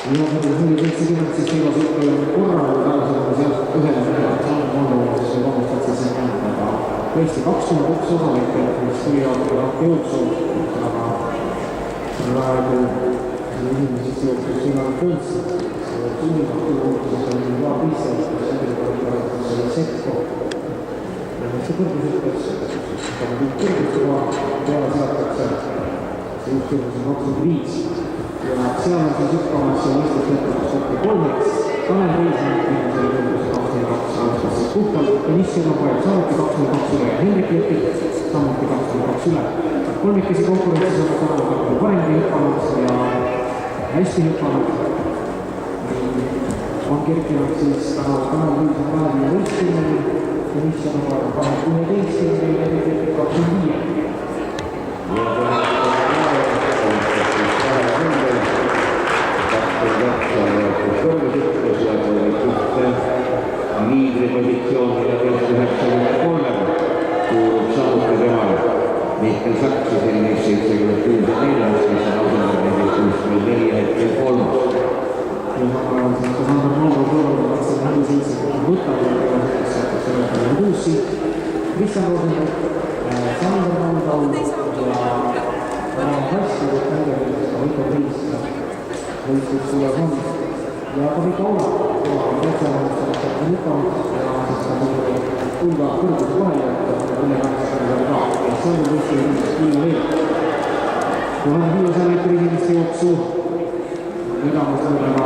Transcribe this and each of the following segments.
Ja see oli 70 siis viimas korral tagasi sealt ühele mängu vabastad siis mängida. Tõesti 21 osalikelt, mis tuli jõudsu, aga praegu inimesest jõudsus Sigar Kõns. See tunnimakti juhtus on juba piisavalt, kus selle sekko. See kõrgusüttes, aga kõik kõrgusega peale seatakse. See juhtus on 25. Ja seal on siis hüppamas ja Eestis lõpuks kokku kolmeks. Tanel Reismann viimasel kõrgus 22 aastas siis puhtalt. Denissil on vaja samuti 22 üle ja Hendrik Lepik samuti 22 üle. Kolmikesi konkurentsis on täna paremini hüppanud ja hästi hüppanud. On kerkinud siis täna Tanel Reismann 21. Denissil on vaja 11 ja Hendrik Lepik 25. Liidripositsioon ja 93 kuulub samuti temale. Mihkel Saks ja selline 74, mis on ausendanud 64 hetkel 3. Ja Sander Nooro kõrval on 47 võtab ja selle kuusi. Kristjan Rosenberg, Sander Nooro ja hästi võt nendega võtab viis võistlus sulle on. Ja ka Mika Ola, tema on täitsa lükanud ja hulga kõrgus vahele, et üle 800 ka. Ja see on võistlus inimesest liiga veel. 1500 meetri inimeste jooksu vedamas lõdega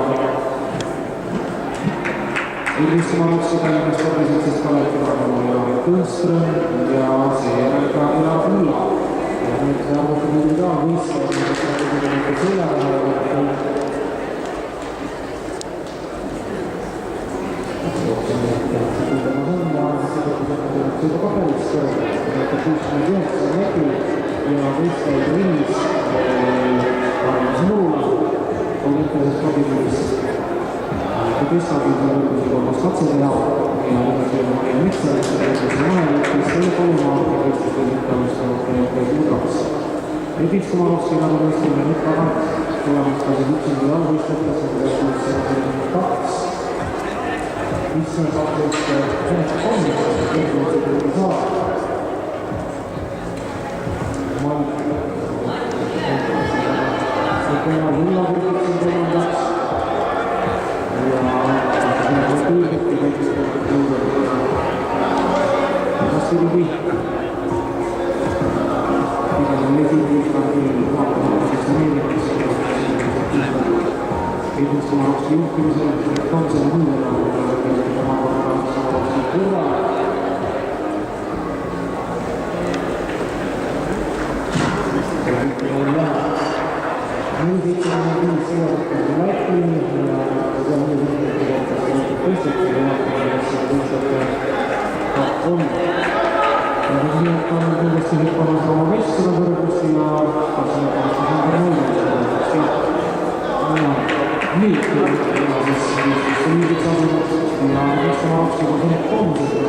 Ilvis Kumarovski Tallinnast kordisid siis Kalev Kiramu ja Kõnström ja seejärel ka Elav Ulla. Ja nüüd arvutab individuaalvõistlus, mis on sellega Seda paberis kõrgelt, 69 metri ja võistleid Riis Armas Murula olümpiases kabinoolis. Tõstagid on võrdlusi kolmas katse teha ja võrdlusi on Metsal, võrdlusi Mahelõppis, selle Palumaa ja võistlusi võrdlusi on Mudraks. Ilvis Kumarovski nagu võistlusi nüüd tagant, tulemas ka see üksindi allvõistletas, võrdlusi 2. Mis on saatust ühest kommist, võrdlusi tuli saada. See tema Julla võrdlusi kolmandaks. Ja kõigiti võrdlusi jõudnud. Kas tuli kõik? Pigem on esimene vaatamiseks Ilvis Kumarovski juhtimisel, Tomsel Mulla oma Kumarovski kurva. Nüüd 75 sõjadakad Läti ja see on nüüd tõstet ja on. Ja nüüd on kindlasti hüppamas oma Vessura võrdlust ja kasvõrgust Sander Nooro. Nüüd siis liigid asunud ja Ilvis Kumarovski on nüüd kolmsed ja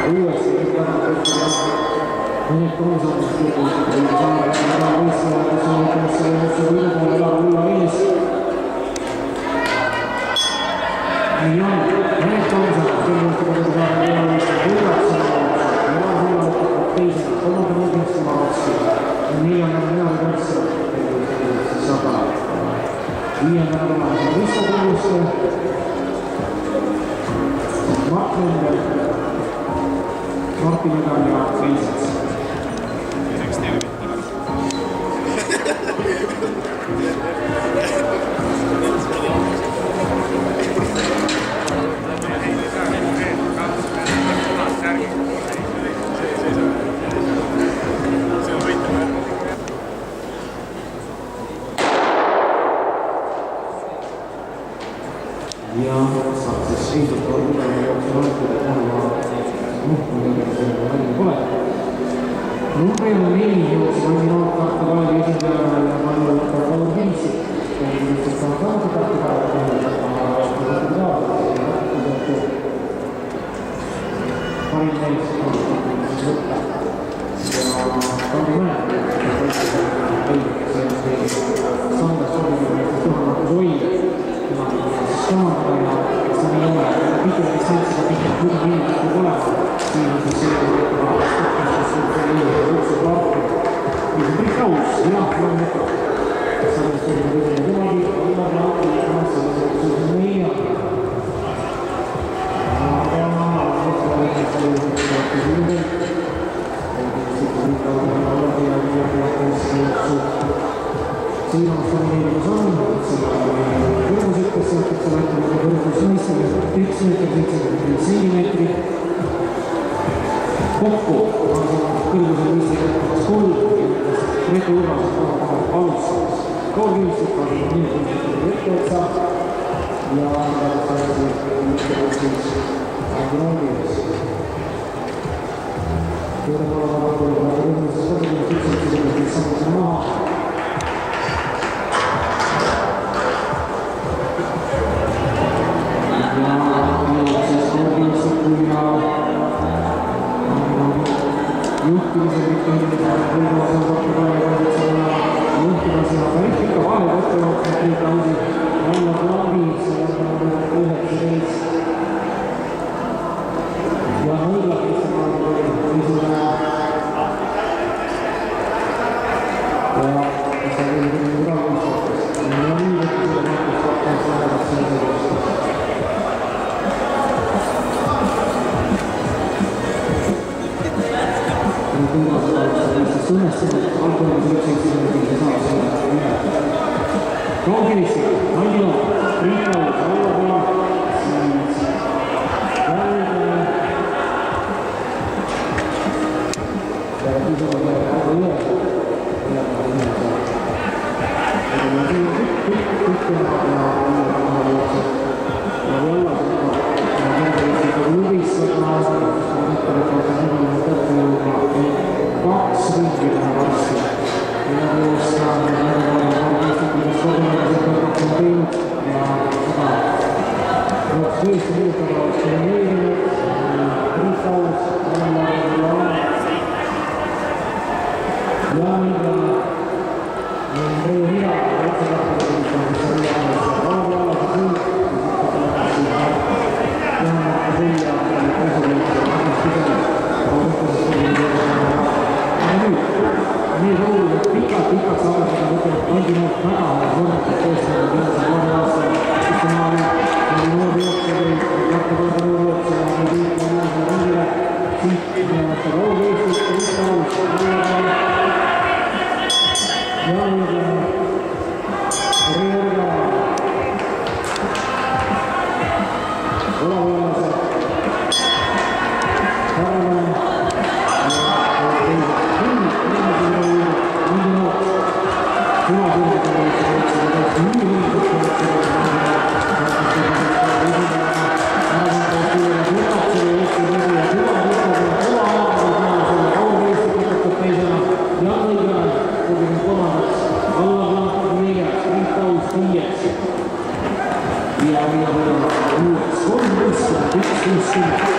uuesti nüüd põhisaamist lõpuliselt ja saada võistlema, kes on ütlema selle võidupoole Elav Ulla ees. Nii on, need tõusad, kindlasti ka saada võidupoole võidaks Elav Ulla lõpuliselt teisena, kolmanda Ilvis Kumarovski. Nii on nagu Elav Kõrts, siis saada viienda nädala Risto Kõlluste, Mart Lundberg, Martin Edal ja teised. Ja saab siis seisult tugevama jooksul olekule tähemaa pole. Numbri on 4 jooksu kandidaat Tartu Kalevi esindajale ja Vallu Paul Hilsi. Ja uueks 13, 11.